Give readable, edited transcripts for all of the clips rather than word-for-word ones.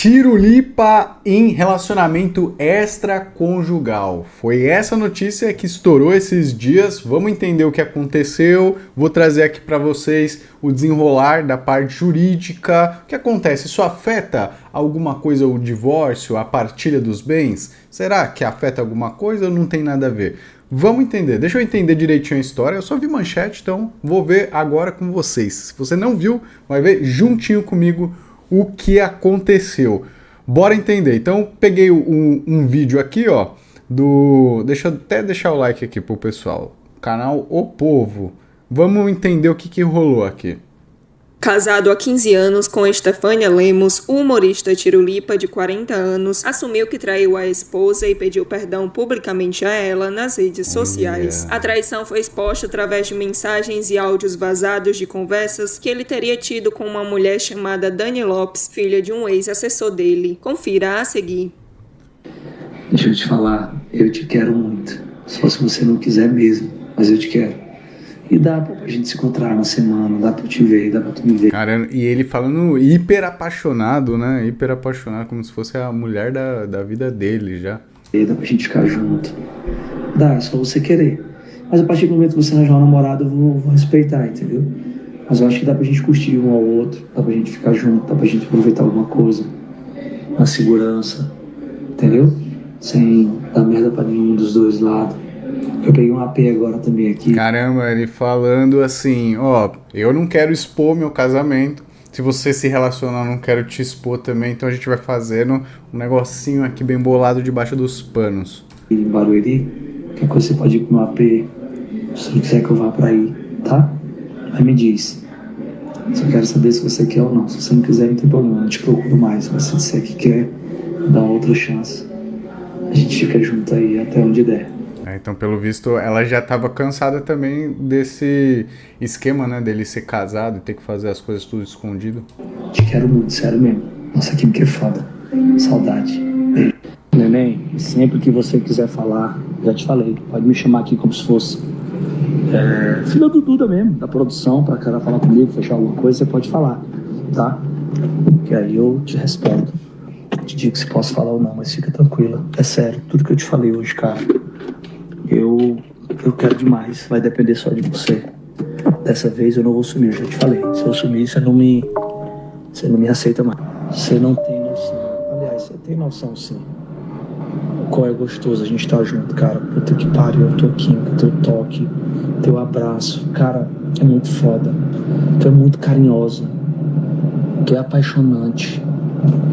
Tirulipa em relacionamento extraconjugal. Foi essa notícia que estourou esses dias. Vamos entender o que aconteceu. Vou trazer aqui para vocês o desenrolar da parte jurídica. O que acontece? Isso afeta alguma coisa o divórcio, a partilha dos bens? Será que afeta alguma coisa ou não tem nada a ver? Vamos entender. Deixa eu entender direitinho a história. Eu só vi manchete, então vou ver agora com vocês. Se você não viu, vai ver juntinho comigo o que aconteceu. Bora entender. Então, peguei um vídeo aqui, ó, Deixa eu até deixar o like aqui pro pessoal. Canal O Povo. Vamos entender o que rolou aqui. Casado há 15 anos com Estefânia Lemos, o humorista Tirulipa, de 40 anos, assumiu que traiu a esposa e pediu perdão publicamente a ela nas redes sociais. A traição foi exposta através de mensagens e áudios vazados de conversas que ele teria tido com uma mulher chamada Dani Lopes, filha de um ex-assessor dele. Confira a seguir. Deixa eu te falar, eu te quero muito. Só se você não quiser mesmo, mas eu te quero. E dá pra gente se encontrar na semana, dá pra te ver, dá pra tu me ver. Cara, e ele falando hiper apaixonado, né? Hiper apaixonado, como se fosse a mulher da vida dele já. E dá pra gente ficar junto. Dá, é só você querer. Mas a partir do momento que você arranjar um namorado, eu vou respeitar, entendeu? Mas eu acho que dá pra gente curtir um ao outro, dá pra gente ficar junto, dá pra gente aproveitar alguma coisa. Na segurança, entendeu? Sem dar merda pra nenhum dos dois lados. Eu peguei um AP agora também aqui. Caramba, ele falando assim, ó, eu não quero expor meu casamento. Se você se relacionar, eu não quero te expor também. Então a gente vai fazendo um negocinho aqui bem bolado debaixo dos panos. Em Barueri, qualquer coisa você pode ir pro meu AP. Se você quiser que eu vá pra aí, tá? Aí me diz. Só quero saber se você quer ou não. Se você não quiser, não tem problema, não te procuro mais. Mas se você que quer, dá outra chance. A gente fica junto aí até onde der. Então, pelo visto, ela já estava cansada também desse esquema, né, dele ser casado e ter que fazer as coisas tudo escondido. Te quero muito, sério mesmo. Nossa, que é foda. Saudade. Beijo. Neném, sempre que você quiser falar, já te falei, pode me chamar aqui como se fosse filha do Duda mesmo, da produção, pra cara falar comigo, fechar alguma coisa, você pode falar, tá? Que aí eu te respondo. Te digo se posso falar ou não, mas fica tranquila. É sério, tudo que eu te falei hoje, cara. Eu quero demais, vai depender só de você. Dessa vez eu não vou sumir, eu já te falei. Se eu sumir, você não me aceita mais. Você não tem noção. Aliás, você tem noção sim. Qual é gostoso a gente estar junto, cara. Puta que pariu, eu tô aqui com teu toque, teu abraço. Cara, é muito foda. Tu é muito carinhosa. Tu é apaixonante.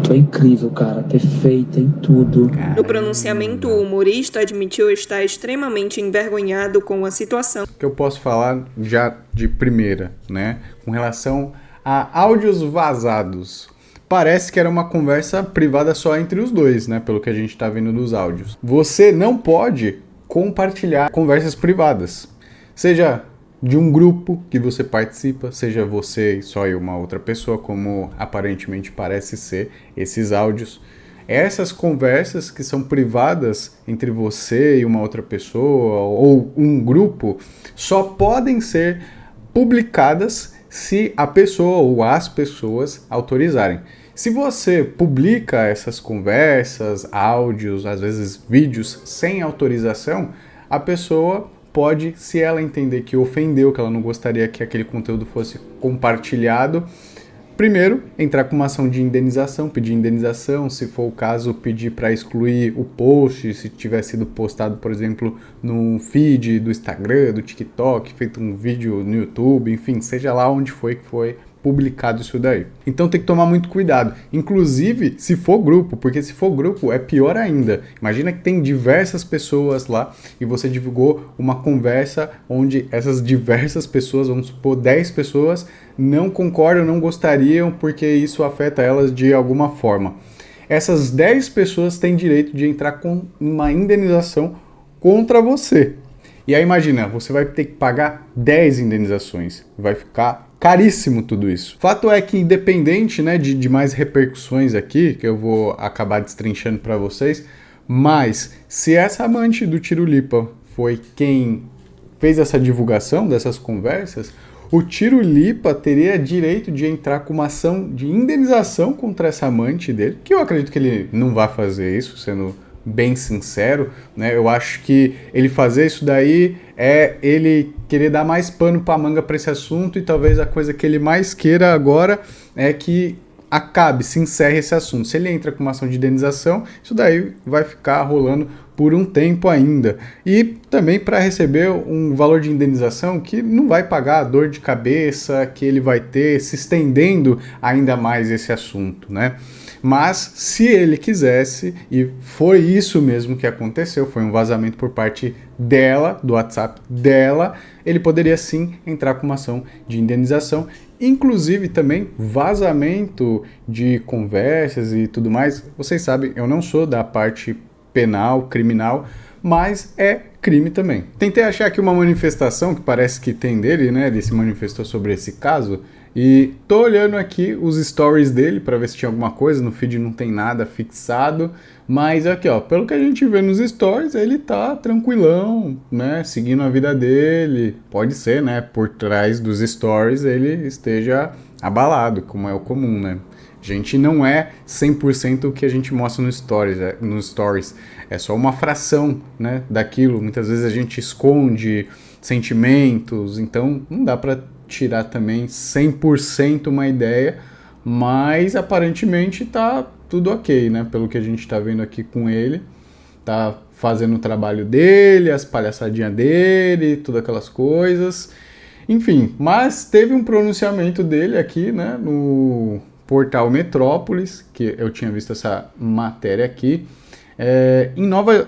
Tu é incrível, cara, perfeita em tudo. No pronunciamento, o humorista admitiu estar extremamente envergonhado com a situação. O que eu posso falar já de primeira, né? Com relação a áudios vazados. Parece que era uma conversa privada só entre os dois, né? Pelo que a gente tá vendo dos áudios. Você não pode compartilhar conversas privadas. Seja de um grupo que você participa, seja você e só uma outra pessoa, como aparentemente parece ser esses áudios. Essas conversas que são privadas entre você e uma outra pessoa ou um grupo só podem ser publicadas se a pessoa ou as pessoas autorizarem. Se você publica essas conversas, áudios, às vezes vídeos sem autorização, a pessoa pode, se ela entender que ofendeu, que ela não gostaria que aquele conteúdo fosse compartilhado, primeiro, entrar com uma ação de indenização, pedir indenização, se for o caso, pedir para excluir o post, se tiver sido postado, por exemplo, no feed do Instagram, do TikTok, feito um vídeo no YouTube, enfim, seja lá onde foi que foi publicado isso daí. Então tem que tomar muito cuidado, inclusive se for grupo, porque se for grupo é pior ainda. Imagina que tem diversas pessoas lá e você divulgou uma conversa onde essas diversas pessoas, vamos supor 10 pessoas, não concordam, não gostariam porque isso afeta elas de alguma forma. Essas 10 pessoas têm direito de entrar com uma indenização contra você. E aí imagina, você vai ter que pagar 10 indenizações, vai ficar caríssimo tudo isso. Fato é que independente, né, de mais repercussões aqui, que eu vou acabar destrinchando para vocês, mas se essa amante do Tirulipa foi quem fez essa divulgação dessas conversas, o Tirulipa teria direito de entrar com uma ação de indenização contra essa amante dele, que eu acredito que ele não vai fazer isso, sendo bem sincero, né? Eu acho que ele fazer isso daí é ele querer dar mais pano pra manga pra esse assunto, e talvez a coisa que ele mais queira agora é que se encerre esse assunto. Se ele entra com uma ação de indenização, isso daí vai ficar rolando por um tempo ainda. E também para receber um valor de indenização que não vai pagar a dor de cabeça que ele vai ter se estendendo ainda mais esse assunto, né? Mas se ele quisesse, e foi isso mesmo que aconteceu, foi um vazamento por parte dela, do WhatsApp dela, ele poderia sim entrar com uma ação de indenização. Inclusive também vazamento de conversas e tudo mais. Vocês sabem, eu não sou da parte penal, criminal, mas é crime também. Tentei achar aqui uma manifestação que parece que tem dele, né? Ele se manifestou sobre esse caso. E tô olhando aqui os stories dele para ver se tinha alguma coisa. No feed não tem nada fixado. Mas aqui, ó, pelo que a gente vê nos stories, ele tá tranquilão, né? Seguindo a vida dele. Pode ser, né? Por trás dos stories ele esteja abalado, como é o comum, né? A gente não é 100% o que a gente mostra nos stories. É só uma fração, né, daquilo. Muitas vezes a gente esconde sentimentos, então não dá para tirar também 100% uma ideia, mas aparentemente tá tudo ok, né? Pelo que a gente tá vendo aqui com ele, tá fazendo o trabalho dele, as palhaçadinhas dele, todas aquelas coisas. Enfim, mas teve um pronunciamento dele aqui, né, no portal Metrópolis, que eu tinha visto essa matéria aqui. Em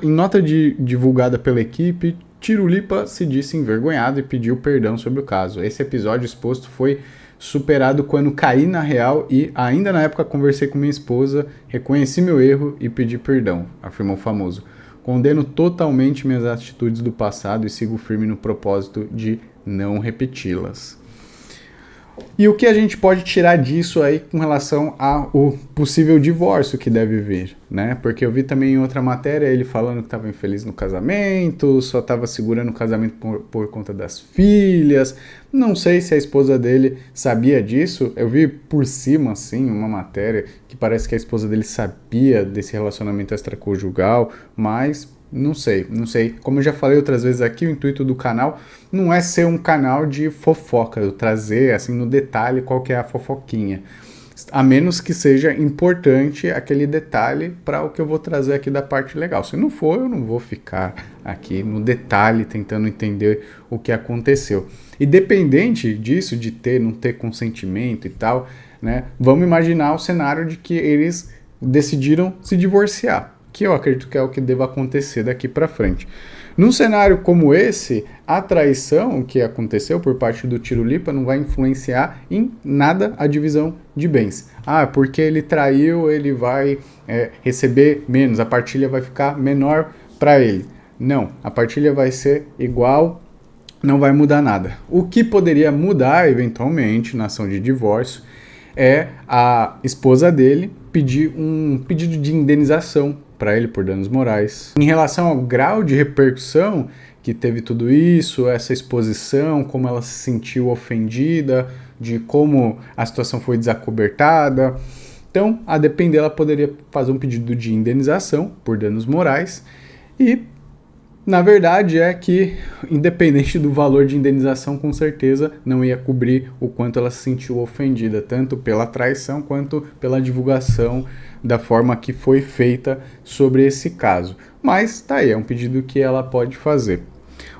nota divulgada pela equipe, Tirulipa se disse envergonhado e pediu perdão sobre o caso. Esse episódio exposto foi superado quando caí na real e, ainda na época, conversei com minha esposa, reconheci meu erro e pedi perdão, afirmou o famoso. Condeno totalmente minhas atitudes do passado e sigo firme no propósito de não repeti-las. E o que a gente pode tirar disso aí com relação ao possível divórcio que deve vir, né? Porque eu vi também em outra matéria ele falando que estava infeliz no casamento, só estava segurando o casamento por conta das filhas. Não sei se a esposa dele sabia disso. Eu vi por cima, assim, uma matéria que parece que a esposa dele sabia desse relacionamento extraconjugal, mas não sei. Como eu já falei outras vezes aqui, o intuito do canal não é ser um canal de fofoca, eu trazer assim no detalhe qual que é a fofoquinha. A menos que seja importante aquele detalhe para o que eu vou trazer aqui da parte legal. Se não for, eu não vou ficar aqui no detalhe tentando entender o que aconteceu. Independente disso, de ter, não ter consentimento e tal, né? Vamos imaginar o cenário de que eles decidiram se divorciar, que eu acredito que é o que deva acontecer daqui para frente. Num cenário como esse, a traição que aconteceu por parte do Tirulipa não vai influenciar em nada a divisão de bens. Porque ele traiu, ele vai receber menos, a partilha vai ficar menor para ele. Não, a partilha vai ser igual, não vai mudar nada. O que poderia mudar, eventualmente, na ação de divórcio, é a esposa dele pedir um pedido de indenização para ele por danos morais. Em relação ao grau de repercussão que teve tudo isso, essa exposição, como ela se sentiu ofendida, de como a situação foi desacobertada. Então, a depender, ela poderia fazer um pedido de indenização por danos morais e, na verdade, é que, independente do valor de indenização, com certeza não ia cobrir o quanto ela se sentiu ofendida, tanto pela traição quanto pela divulgação da forma que foi feita sobre esse caso. Mas tá aí, é um pedido que ela pode fazer.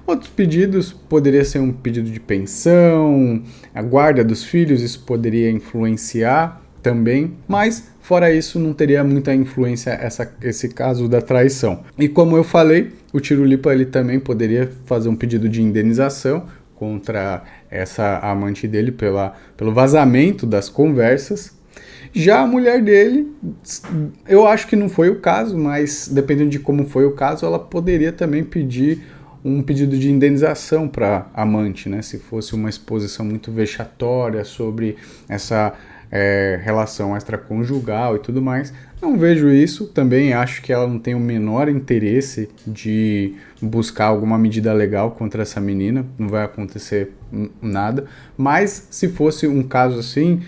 Outros pedidos poderia ser um pedido de pensão, a guarda dos filhos, isso poderia influenciar também, mas fora isso não teria muita influência esse caso da traição. E como eu falei, o Tirulipa ele também poderia fazer um pedido de indenização contra essa amante dele pelo vazamento das conversas. Já a mulher dele, eu acho que não foi o caso, mas dependendo de como foi o caso, ela poderia também pedir um pedido de indenização para a amante, né? Se fosse uma exposição muito vexatória sobre essa relação extraconjugal e tudo mais. Não vejo isso, também acho que ela não tem o menor interesse de buscar alguma medida legal contra essa menina, não vai acontecer nada, mas se fosse um caso assim,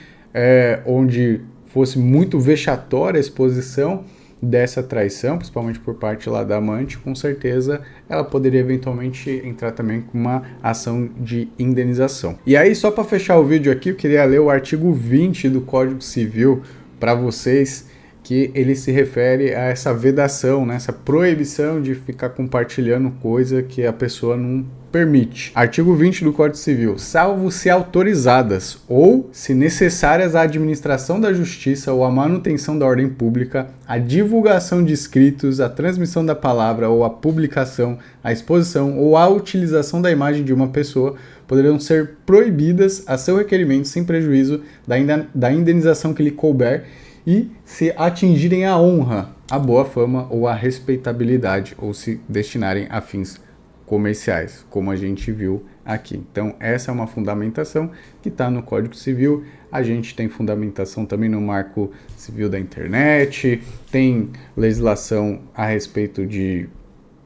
onde fosse muito vexatória a exposição dessa traição, principalmente por parte lá da amante, com certeza ela poderia eventualmente entrar também com uma ação de indenização. E aí, só para fechar o vídeo aqui, eu queria ler o artigo 20 do Código Civil para vocês, que ele se refere a essa vedação, né, essa proibição de ficar compartilhando coisa que a pessoa não permite. Artigo 20 do Código Civil. Salvo se autorizadas ou, se necessárias à administração da justiça ou à manutenção da ordem pública, a divulgação de escritos, a transmissão da palavra ou a publicação, a exposição ou a utilização da imagem de uma pessoa, poderão ser proibidas a seu requerimento sem prejuízo da indenização que lhe couber e se atingirem a honra, a boa fama ou a respeitabilidade, ou se destinarem a fins comerciais, como a gente viu aqui. Então, essa é uma fundamentação que está no Código Civil. A gente tem fundamentação também no Marco Civil da Internet, tem legislação a respeito de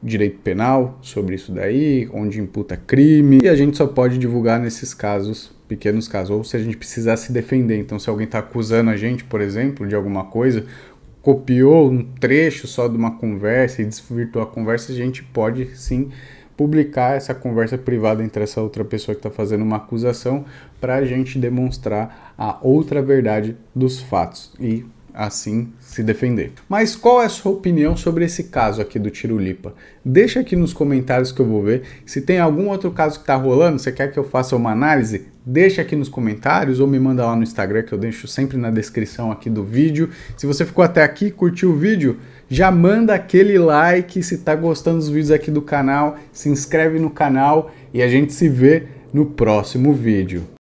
direito penal sobre isso daí, onde imputa crime, e a gente só pode divulgar nesses casos, pequenos casos, ou se a gente precisar se defender. Então, se alguém está acusando a gente, por exemplo, de alguma coisa, copiou um trecho só de uma conversa e desvirtuou a conversa, a gente pode sim publicar essa conversa privada entre essa outra pessoa que está fazendo uma acusação para a gente demonstrar a outra verdade dos fatos e assim se defender. Mas qual é a sua opinião sobre esse caso aqui do Tiro Lipa? Deixa aqui nos comentários que eu vou ver. Se tem algum outro caso que tá rolando, você quer que eu faça uma análise? Deixa aqui nos comentários ou me manda lá no Instagram, que eu deixo sempre na descrição aqui do vídeo. Se você ficou até aqui, curtiu o vídeo, já manda aquele like se tá gostando dos vídeos aqui do canal, se inscreve no canal e a gente se vê no próximo vídeo.